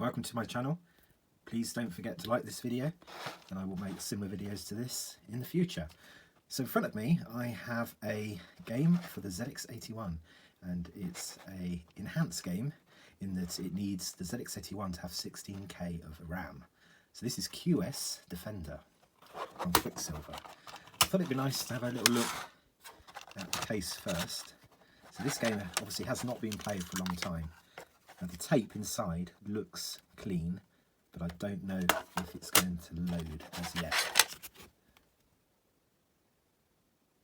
welcome to my channel. Please don't forget to like this video and I will make similar videos to this in the future. So in front of me I have a game for the ZX81 and it's a enhanced game in that it needs the ZX81 to have 16K of RAM. So this is QS Defenda from Quicksilver. I thought it'd be nice to have a little look at the case first. So this game obviously has not been played for a long time. Now the tape inside looks clean, but I don't know if it's going to load as yet.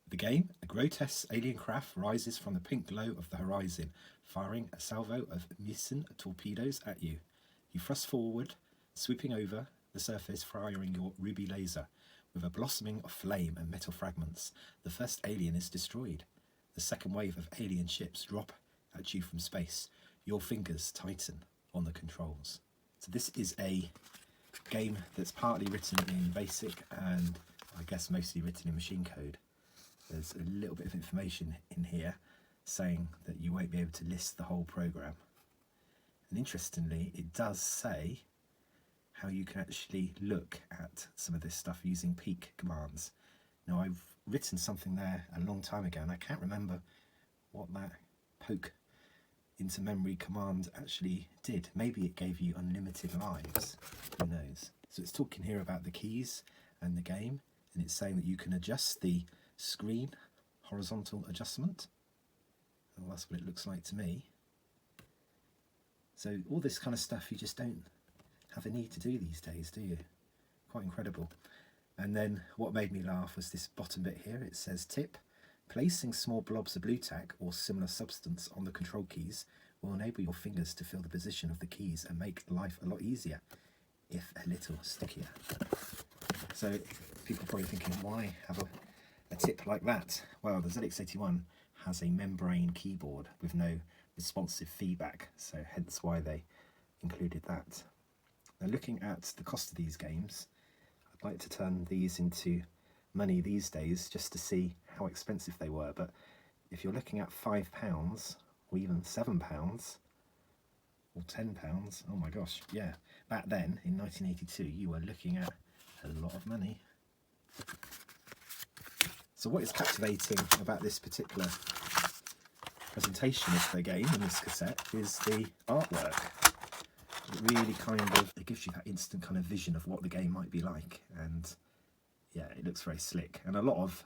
The game, a grotesque alien craft rises from the pink glow of the horizon, firing a salvo of missile torpedoes at you. You thrust forward, sweeping over the surface, firing your ruby laser. With a blossoming of flame and metal fragments, the first alien is destroyed. The second wave of alien ships drop at you from space. Your fingers tighten on the controls. So this is a game that's partly written in BASIC and I guess mostly written in machine code. There's a little bit of information in here saying that you won't be able to list the whole program. And interestingly, it does say how you can actually look at some of this stuff using peek commands. Now I've written something there a long time ago and I can't remember what that poke into memory command actually did. Maybe it gave you unlimited lives, who knows. So it's talking here about the keys and the game, and it's saying that you can adjust the screen horizontal adjustment. Well, that's what it looks like to me. So all this kind of stuff you just don't have a need to do these days, do you? Quite incredible. And then what made me laugh was this bottom bit here. It says tip: placing small blobs of blue tack or similar substance on the control keys will enable your fingers to feel the position of the keys and make life a lot easier, if a little stickier. So people are probably thinking, why have a tip like that? Well, the ZX81 has a membrane keyboard with no responsive feedback, so hence why they included that. Now looking at the cost of these games, I'd like to turn these into money these days just to see how expensive they were, but if you're looking at £5 or even £7 or £10, oh my gosh, yeah, back then in 1982 you were looking at a lot of money. So what is captivating about this particular presentation of the game in this cassette is the artwork. It really it gives you that instant kind of vision of what the game might be like, and yeah, it looks very slick. And a lot of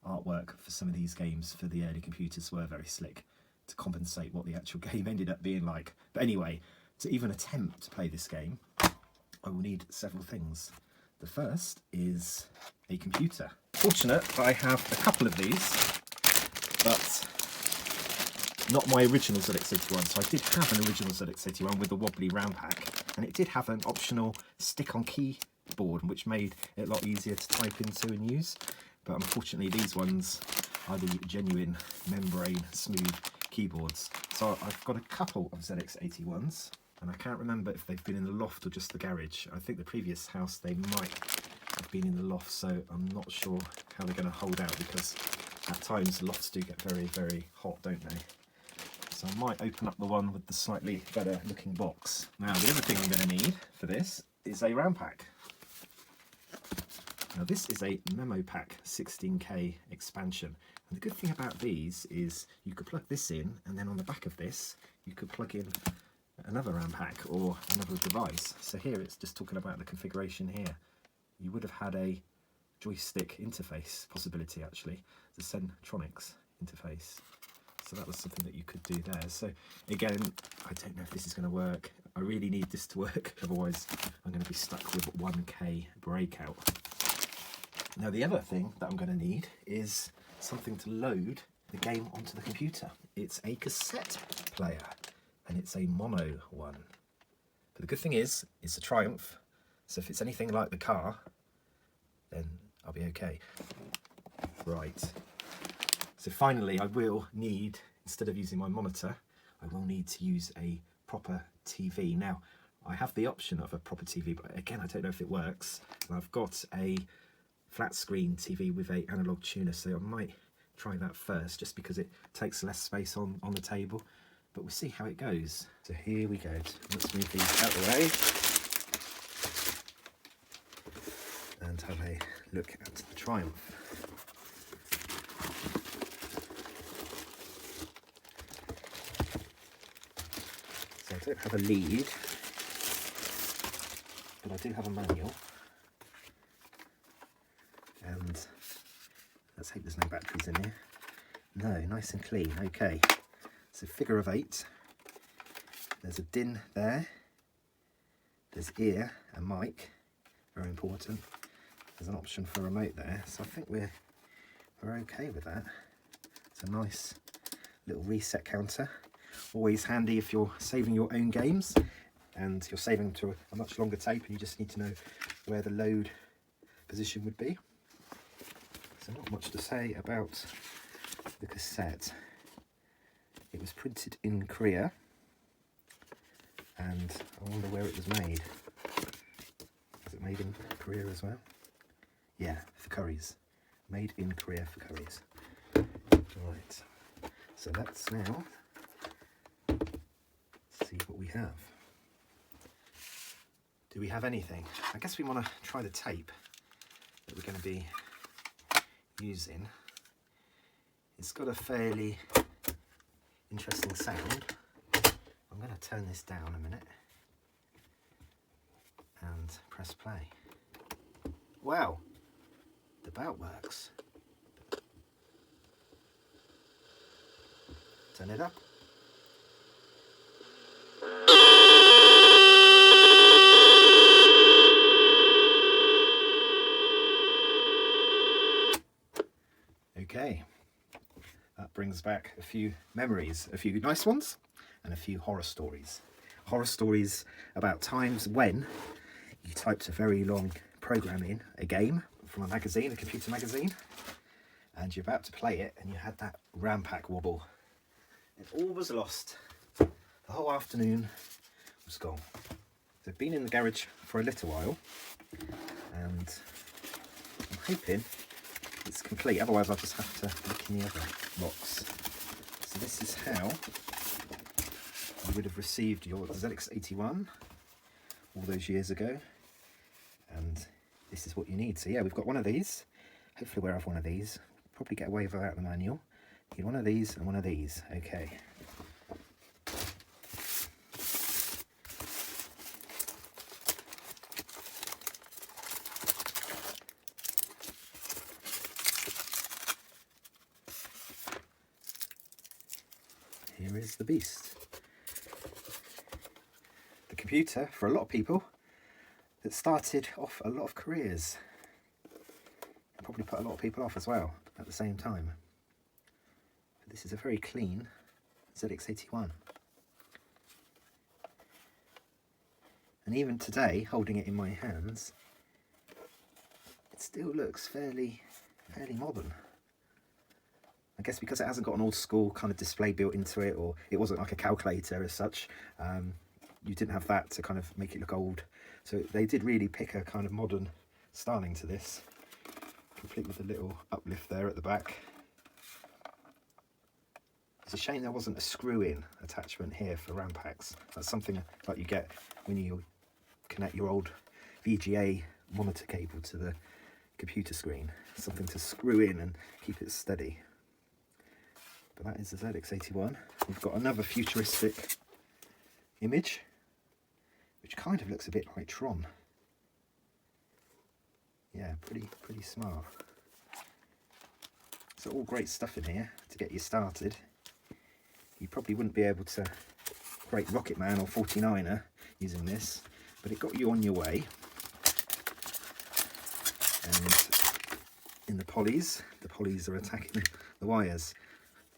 artwork for some of these games for the early computers were very slick to compensate what the actual game ended up being like. But anyway, to even attempt to play this game, I will need several things. The first is a computer. Fortunate that I have a couple of these, but not my original ZX81. So I did have an original ZX81 with a wobbly RAM pack, and it did have an optional stick-on keyboard, which made it a lot easier to type into and use. But unfortunately, these ones are the genuine membrane smooth keyboards. So I've got a couple of ZX81s, and I can't remember if they've been in the loft or just the garage. I think the previous house they might have been in the loft, so I'm not sure how they're going to hold out, because at times the lofts do get very, very hot, don't they? So I might open up the one with the slightly better looking box. Now the other thing I'm going to need for this is a RAM pack. Now this is a Memo Pack 16K expansion, and the good thing about these is you could plug this in, and then on the back of this you could plug in another RAM pack or another device. So here it's just talking about the configuration here. You would have had a joystick interface possibility, actually, the Centronics interface. So that was something that you could do there. So again, I don't know if this is going to work. I really need this to work, otherwise I'm going to be stuck with 1K breakout. Now the other thing that I'm going to need is something to load the game onto the computer. It's a cassette player, and it's a mono one. But the good thing is, it's a Triumph, so if it's anything like the car, then I'll be okay. Right. So finally, I will need, instead of using my monitor, I will need to use a proper TV. Now, I have the option of a proper TV, but again, I don't know if it works. And I've got a flat screen TV with a analog tuner, so I might try that first, just because it takes less space on the table. but we'll see how it goes. So here we go. Let's move these out of the way and have a look at the Triumph. So I don't have a lead, but I do have a manual. And let's hope there's no batteries in here. No, nice and clean. Okay, so figure of 8. There's a DIN there. There's ear and mic, very important. There's an option for remote there, so I think we're okay with that. It's a nice little reset counter. Always handy if you're saving your own games and you're saving them to a much longer tape and you just need to know where the load position would be. So not much to say about the cassette. It was printed in Korea, and I wonder where it was made. Was it made in Korea as well? Yeah, for curries. Made in Korea for curries. Right, so let's now see what we have. Do we have anything? I guess we want to try the tape that we're going to be using. It's got a fairly interesting sound. I'm going to turn this down a minute and press play. Wow, the bout works. Turn it up. Okay, that brings back a few memories, a few nice ones and a few horror stories. Horror stories about times when you typed a very long program in a game from a magazine, a computer magazine, and you're about to play it and you had that RAM pack wobble. It all was lost. The whole afternoon was gone. So I've been in the garage for a little while and I'm hoping it's complete, otherwise I'll just have to look in the other box. So this is how you would have received your ZX81 all those years ago, and this is what you need. So yeah, we've got one of these. Hopefully we'll have one of these. Probably get away without the manual. Need one of these and one of these. Okay. Here is the beast. The computer, for a lot of people, that started off a lot of careers. And probably put a lot of people off as well at the same time. But this is a very clean ZX81. And even today, holding it in my hands, it still looks fairly modern. I guess because it hasn't got an old school kind of display built into it, or it wasn't like a calculator as such, you didn't have that to kind of make it look old. So they did really pick a kind of modern styling to this, complete with a little uplift there at the back. It's a shame there wasn't a screw-in attachment here for RAM packs. That's something like you get when you connect your old VGA monitor cable to the computer screen. Something to screw in and keep it steady. But that is the ZX81. We've got another futuristic image, which kind of looks a bit like Tron. Yeah, pretty smart. So all great stuff in here to get you started. You probably wouldn't be able to create Rocket Man or 49er using this, but it got you on your way. And in the polys are attacking the wires.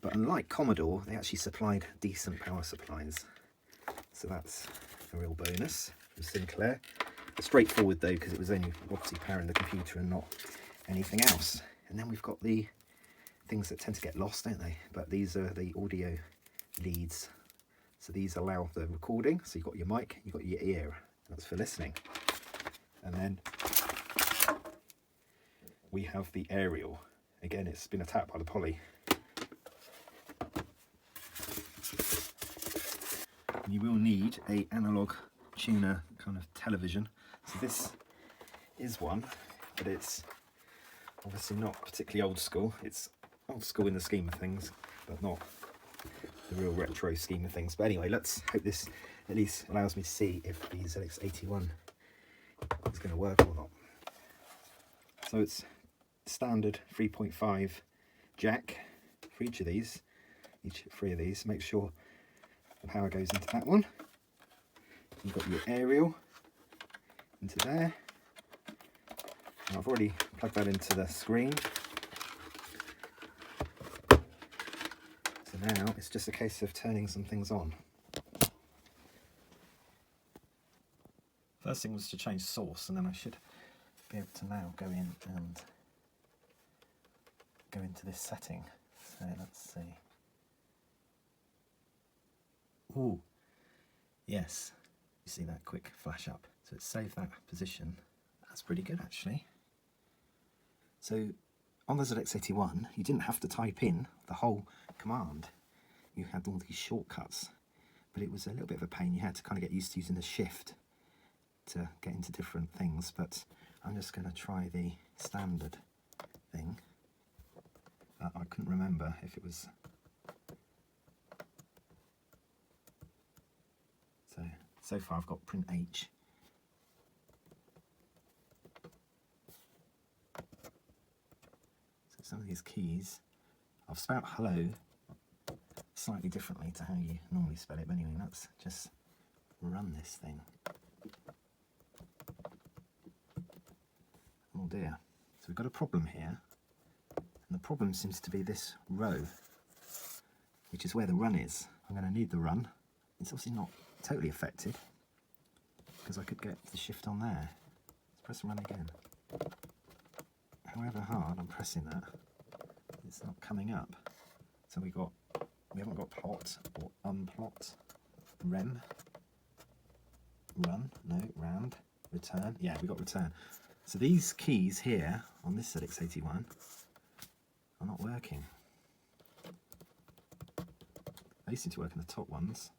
But unlike Commodore, they actually supplied decent power supplies. So that's a real bonus from Sinclair. Straightforward though, because it was only obviously powering the computer and not anything else. And then we've got the things that tend to get lost, don't they? But these are the audio leads. So these allow the recording. So you've got your mic, you've got your ear. That's for listening. And then we have the aerial. Again, it's been attacked by the poly. You will need a analog tuner kind of television. So this is one, but it's obviously not particularly old school. It's old school in the scheme of things, but not the real retro scheme of things. But anyway, let's hope this at least allows me to see if the ZX81 is going to work or not. So it's standard 3.5 jack for each of these, each 3 of these. Make sure the power goes into that one. You've got your aerial into there. And I've already plugged that into the screen. So now it's just a case of turning some things on. First thing was to change source, and then I should be able to now go in and go into this setting. So let's see. Ooh, yes. You see that quick flash up. So it's saved that position. That's pretty good actually. So on the ZX81, you didn't have to type in the whole command. You had all these shortcuts, but it was a little bit of a pain. You had to kind of get used to using the shift to get into different things, but I'm just going to try the standard thing. I couldn't remember if it was... So far I've got print H. So some of these keys, I've spelled hello slightly differently to how you normally spell it, but anyway, let's just run this thing. Oh dear, so we've got a problem here, and the problem seems to be this row, which is where the run is. I'm going to need the run. It's obviously not totally affected, because I could get the shift on there. Let's press run again. However hard I'm pressing that, it's not coming up. So we haven't got plot or unplot, rem, run, no, round, return. Yeah, we got return. So these keys here on this ZX81 are not working. They seem to work in the top ones.